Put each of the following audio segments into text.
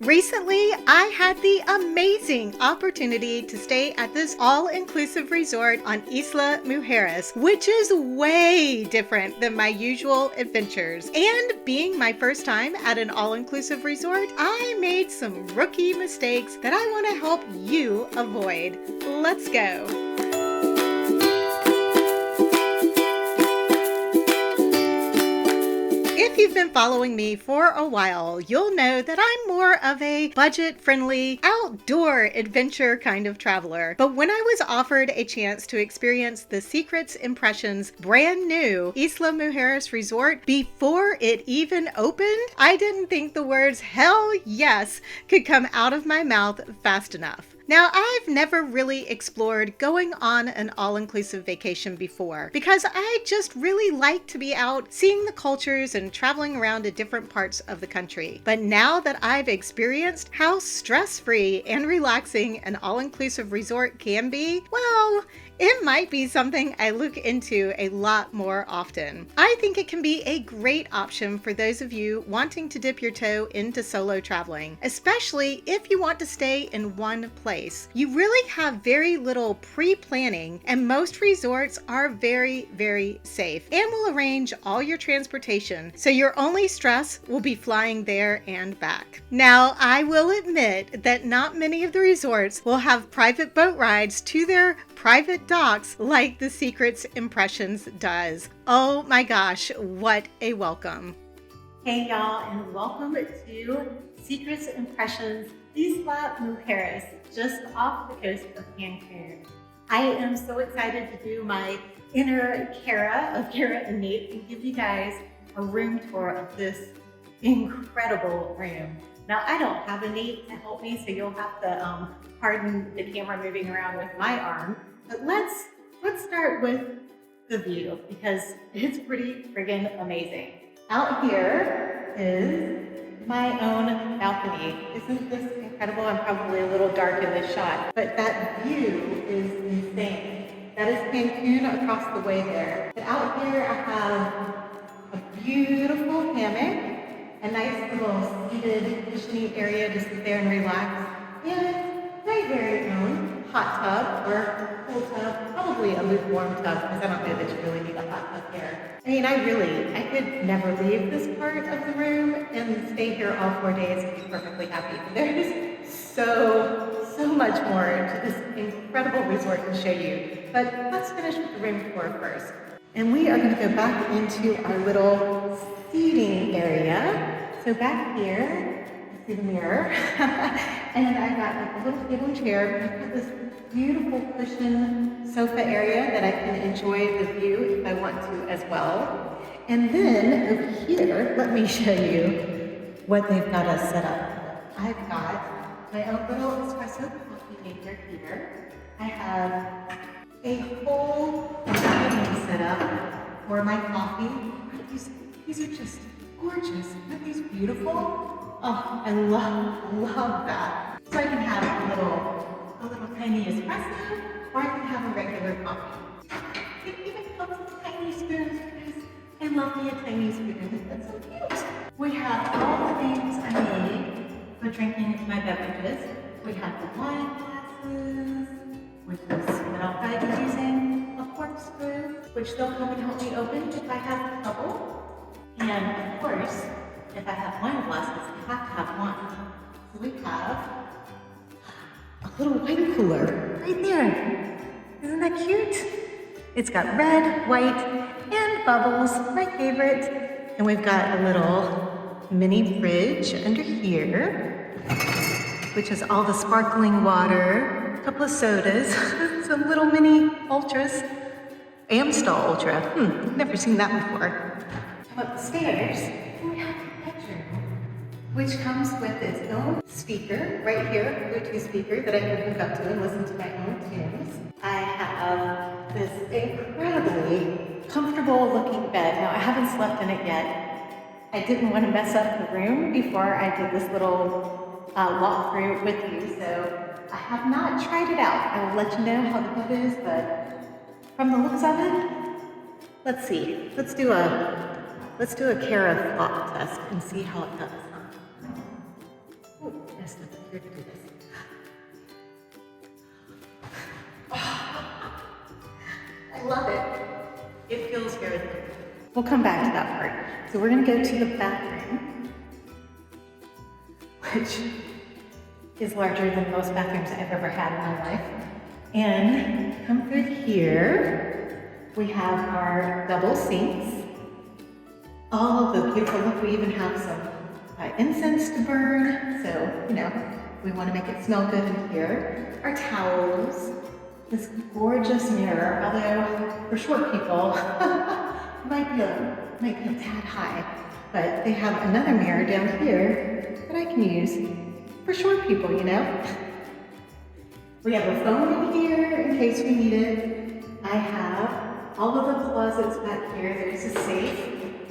Recently, I had the amazing opportunity to stay at this all-inclusive resort on Isla Mujeres, which is way different than my usual adventures. And being my first time at an all-inclusive resort, I made some rookie mistakes that I want to help you avoid. Let's go. If you've been following me for a while, you'll know that I'm more of a budget-friendly, outdoor adventure kind of traveler. But when I was offered a chance to experience the Impressions brand new Isla Mujeres resort before it even opened, I didn't think the words "hell yes" could come out of my mouth fast enough. Now, I've never really explored going on an all-inclusive vacation before because I just really like to be out seeing the cultures and traveling around to different parts of the country. But now that I've experienced how stress-free and relaxing an all-inclusive resort can be, well, it might be something I look into a lot more often. I think it can be a great option for those of you wanting to dip your toe into solo traveling, especially if you want to stay in one place. You really have very little pre-planning, and most resorts are very, very safe and will arrange all your transportation, so your only stress will be flying there and back. Now, I will admit that not many of the resorts will have private boat rides to their private docks like the Impressions does. Oh my gosh, what a welcome. Hey y'all, and welcome to Impressions Isla Mujeres, just off the coast of Cancun. I am so excited to do my inner Kara and Nate and give you guys a room tour of this incredible room. Now, I don't have a Nate to help me, so you'll have to pardon the camera moving around with my arm. But let's start with the view because it's pretty friggin' amazing. Out here is my own balcony. Isn't this incredible? I'm probably a little dark in this shot, but that view is insane. That is Cancun across the way there. But out here I have a beautiful hammock, a nice little seated cushiony area to sit there and relax, and my very own hot tub or cool tub, probably a lukewarm tub because I don't know that you really need a hot tub here. I mean, I could never leave this part of the room and stay here all 4 days and be perfectly happy. There's so much more to this incredible resort to show you. But let's finish with the room tour first. And we are going to go back into our little seating area. So back here, see the mirror, and I've got like a little table and chair. I've got this beautiful cushion sofa area that I can enjoy the view if I want to as well. And then over here, let me show you what they've got us set up. I've got my own little espresso coffee maker here. I have a whole dining set up for my coffee. These are just gorgeous. Aren't these beautiful? Oh, I love that. So I can have a little tiny espresso, or I can have a regular coffee. It even comes with tiny spoons because I love me a tiny spoon. That's so cute. We have all the things I need for drinking my beverages. We have the wine glasses, which is what I'll probably be using, a corkscrew, which they'll come and help me open if I have trouble. And of course, if I have wine glasses, I have to have wine. So we have a little wine cooler right there. Isn't that cute? It's got red, white, and bubbles, my favorite. And we've got a little mini fridge under here, which has all the sparkling water, a couple of sodas, some little mini ultras, Amstel Ultra. Never seen that before. Come up the stairs, and we have the bedroom, which comes with its own speaker right here, Bluetooth speaker that I can hook up to and listen to my own tunes. I have this incredibly comfortable looking bed. Now, I haven't slept in it yet. I didn't want to mess up the room before I did this little walkthrough with you, so I have not tried it out. I will let you know how the bed is, but from the looks of it, let's see. Let's do a Kara flop test and see how it does. Ooh. goodness, let's do this. Oh, I love it. It feels very good. We'll come back to that part. So we're gonna go to the bathroom, which is larger than most bathrooms I've ever had in my life. And come through here, we have our double sinks. All of the beautiful, look, we even have some incense to burn. So, you know, we want to make it smell good in here. Our towels, this gorgeous mirror, although for short people, it might be a tad high, but they have another mirror down here that I can use for short people, you know. We have a phone in here in case we need it. I have all of the closets back here. There's a safe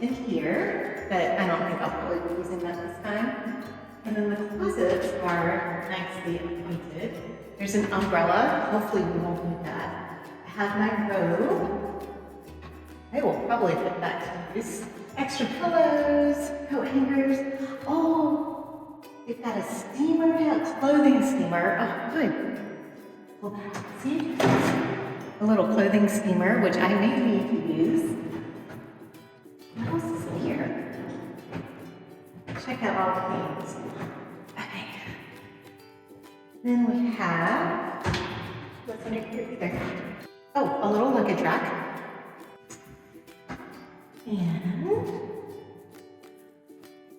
in here, but I don't think I'll probably be using that this time. And then the closets are nicely appointed. There's an umbrella. Hopefully we won't need that. I have my robe. I will probably put that to use. Extra pillows, coat hangers. Oh, they've got a steamer now, a clothing steamer. Oh, good. Pull that out. See? A little clothing steamer, which I may need to use. What else is in here? Check out all the things. Okay. Then we have, what's under here either? Oh, a little luggage rack. And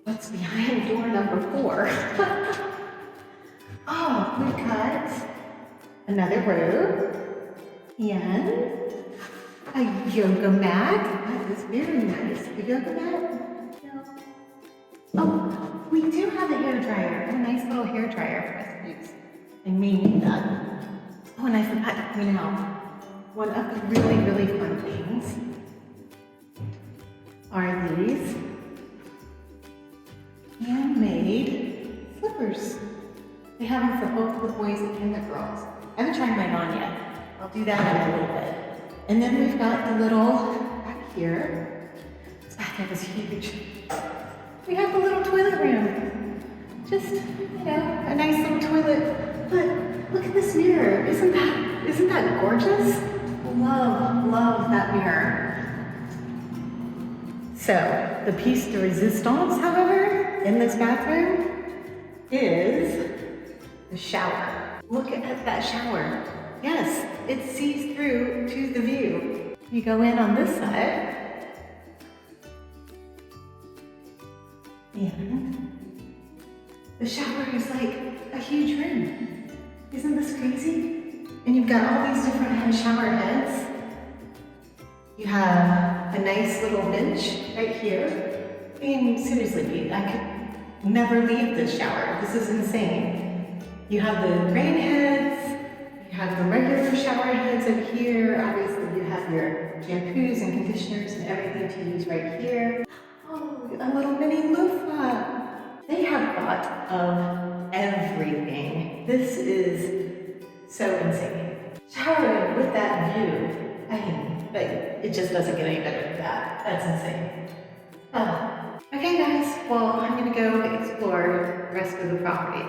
what's behind door number 4? Oh, we've got another robe and a yoga mat. That is very nice. A yoga mat? No. Oh, we do have a hair dryer. A nice little hair dryer for us to use. I may need that. Oh, and I forgot to point out, one of the really, really fun things are these handmade slippers. They have them for both the boys and the girls. I haven't tried mine on yet. I'll do that in a little bit. And then we've got the little, back here, this bathroom is huge. We have the little toilet room. Just, you know, a nice little toilet. But look at this mirror. Isn't that gorgeous? Love that mirror. So, the piece de resistance, however, in this bathroom is the shower. Look at that shower. Yes, it sees through to the view. You go in on this side, and the shower is like a huge room. Isn't this crazy? And you've got all these different shower heads. You have a nice little bench right here. I mean, seriously, I could never leave this shower. This is insane. You have the rain heads, you have the regular shower heads over here. Obviously, you have your shampoos and conditioners and everything to use right here. Oh, a little mini loofah. They have thought of everything. This is so insane. Showering with that view, I mean, like, it just doesn't get any better than that. That's insane. Oh. Okay guys, well, I'm gonna go explore the rest of the property.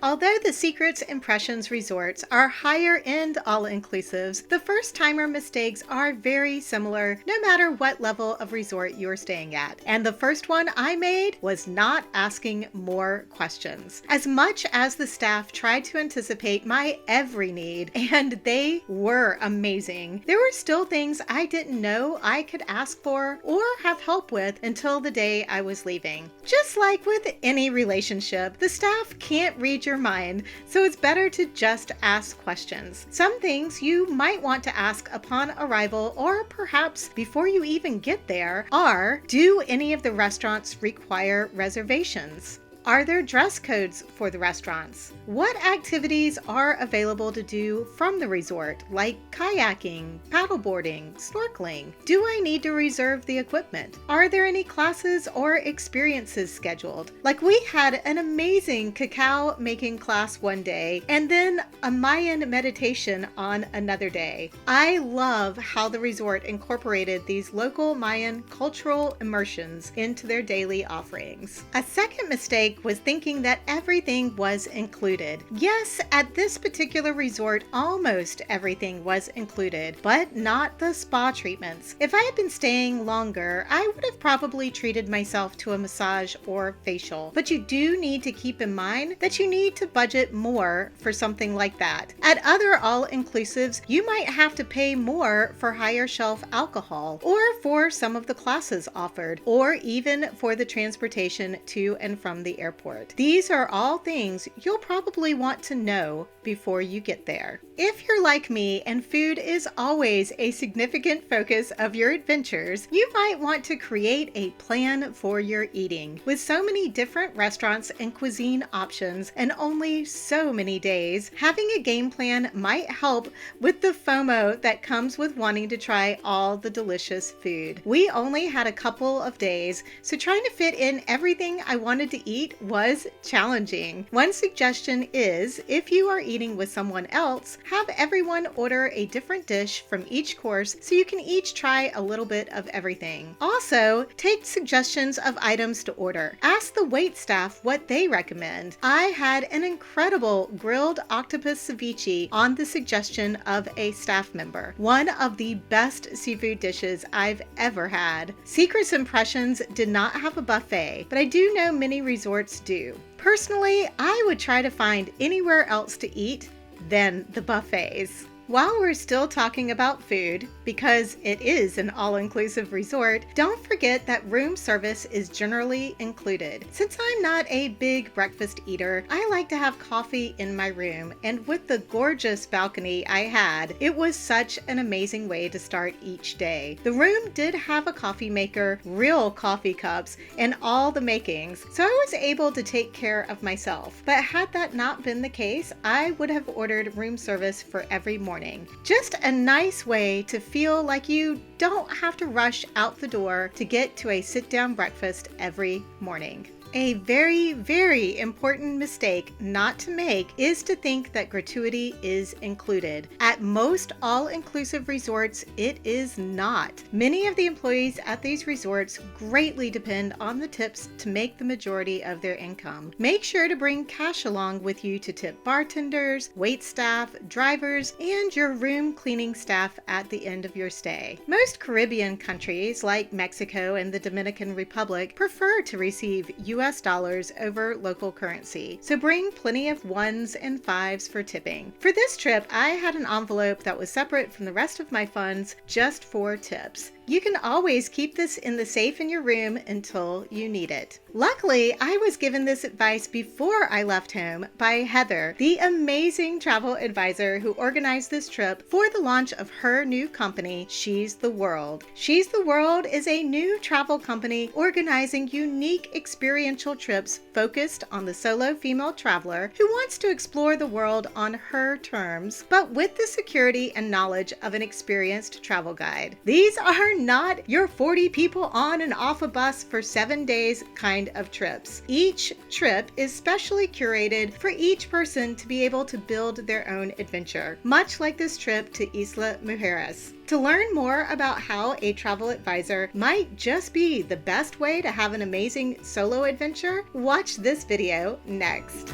Although the Secrets Impressions resorts are higher-end all-inclusives, the first-timer mistakes are very similar no matter what level of resort you're staying at. And the first one I made was not asking more questions. As much as the staff tried to anticipate my every need, and they were amazing, there were still things I didn't know I could ask for or have help with until the day I was leaving. Just like with any relationship, the staff can't read your mind, so it's better to just ask questions. Some things you might want to ask upon arrival or perhaps before you even get there are, do any of the restaurants require reservations? Are there dress codes for the restaurants? What activities are available to do from the resort, like kayaking, paddleboarding, snorkeling? Do I need to reserve the equipment? Are there any classes or experiences scheduled? Like, we had an amazing cacao making class one day and then a Mayan meditation on another day. I love how the resort incorporated these local Mayan cultural immersions into their daily offerings. A second mistake mistake was thinking that everything was included. Yes, at this particular resort, almost everything was included, but not the spa treatments. If I had been staying longer, I would have probably treated myself to a massage or facial. But you do need to keep in mind that you need to budget more for something like that. At other all-inclusives, you might have to pay more for higher shelf alcohol, or for some of the classes offered, or even for the transportation to and from the airport. These are all things you'll probably want to know before you get there. If you're like me and food is always a significant focus of your adventures, you might want to create a plan for your eating. With so many different restaurants and cuisine options and only so many days, having a game plan might help with the FOMO that comes with wanting to try all the delicious food. We only had a couple of days, so trying to fit in everything I wanted to eat was challenging. One suggestion is, if you are eating with someone else, have everyone order a different dish from each course so you can each try a little bit of everything. Also, take suggestions of items to order. Ask the wait staff what they recommend. I had an incredible grilled octopus ceviche on the suggestion of a staff member. One of the best seafood dishes I've ever had. Secret's Impressions did not have a buffet, but I do know many resorts do. Personally, I would try to find anywhere else to eat than the buffets. While we're still talking about food, because it is an all-inclusive resort, don't forget that room service is generally included. Since I'm not a big breakfast eater, I like to have coffee in my room, and with the gorgeous balcony I had, it was such an amazing way to start each day. The room did have a coffee maker, real coffee cups, and all the makings, so I was able to take care of myself. But had that not been the case, I would have ordered room service for every morning. Just a nice way to feel like you don't have to rush out the door to get to a sit-down breakfast every morning. A very, very important mistake not to make is to think that gratuity is included. At most all-inclusive resorts, it is not. Many of the employees at these resorts greatly depend on the tips to make the majority of their income. Make sure to bring cash along with you to tip bartenders, wait staff, drivers, and your room cleaning staff at the end of your stay. Most Caribbean countries like Mexico and the Dominican Republic prefer to receive US dollars over local currency, so bring plenty of 1s and 5s for tipping. For this trip, I had an envelope that was separate from the rest of my funds just for tips. You can always keep this in the safe in your room until you need it. Luckily, I was given this advice before I left home by Heather, the amazing travel advisor who organized this trip for the launch of her new company, She's the World. She's the World is a new travel company organizing unique experiential trips focused on the solo female traveler who wants to explore the world on her terms, but with the security and knowledge of an experienced travel guide. These are not your 40 people on and off a bus for 7 days kind of trips. Each trip is specially curated for each person to be able to build their own adventure, much like this trip to Isla Mujeres. To learn more about how a travel advisor might just be the best way to have an amazing solo adventure, watch this video next.